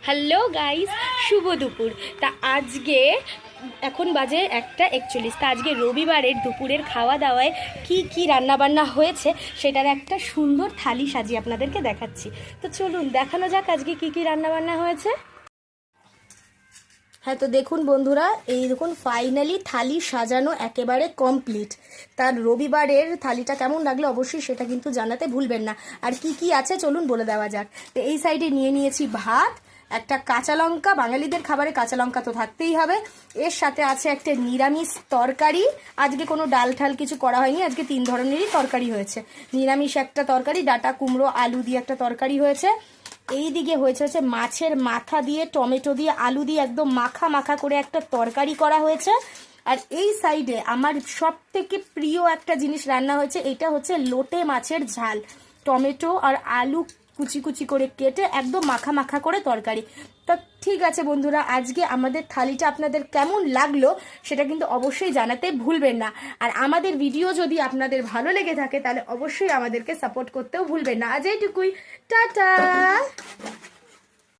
Hello guys, শুভ দুপুর। তা আজকে এখন বাজে 1:41। তা আজকে রবিবারের দুপুরের খাওয়া দাওয়ায় কি কি রান্নাবান্না হয়েছে সেটার একটা সুন্দর থালি সাজিয়ে আপনাদেরকে দেখাচ্ছি। তো চলুন দেখানো যাক আজকে কি কি রান্নাবান্না হয়েছে। হ্যাঁ, তো দেখুন বন্ধুরা, এই দেখুন ফাইনালি থালি সাজানো একেবারে কমপ্লিট। তার রবিবারের থালিটা কেমন লাগলো অবশ্যই সেটা কিন্তু জানাতে ভুলবেন না। আর কি কি আছে চলুন বলে দেওয়া যাক। তো এই সাইডে নিয়ে নিয়েছি ভাত, একটা কাঁচা লঙ্কা, বাঙালিদের খাবারে কাঁচা লঙ্কা তো থাকতেই হবে। এর সাথে আছে একটা নিরামিষ তরকারি। আজকে কোনো ডাল ঠাল কিছু করা হয়নি, আজকে 3 ধরনেরই তরকারি হয়েছে। নিরামিষ একটা তরকারি, ডাঁটা কুমড়ো আলু দিয়ে একটা তরকারি হয়েছে। এই দিকে হচ্ছে মাছের মাথা দিয়ে টমেটো দিয়ে আলু দিয়ে একদম মাখা মাখা করে একটা তরকারি করা হয়েছে। আর এই সাইডে আমার সব থেকে প্রিয় একটা জিনিস রান্না হয়েছে, এটা হচ্ছে লোটে মাছের ঝাল, টমেটো আর আলু কুচি কুচি করে কেটে একদম মাখা মাখা করে তরকারি। তো ঠিক আছে বন্ধুরা, আজকে আমাদের থালিটা আপনাদের কেমন লাগলো সেটা কিন্তু অবশ্যই জানাতে ভুলবেন না। আর আমাদের ভিডিও যদি আপনাদের ভালো লেগে থাকে তাহলে অবশ্যই আমাদেরকে সাপোর্ট করতেও ভুলবেন না। আজ এইটুকুই, টাটা।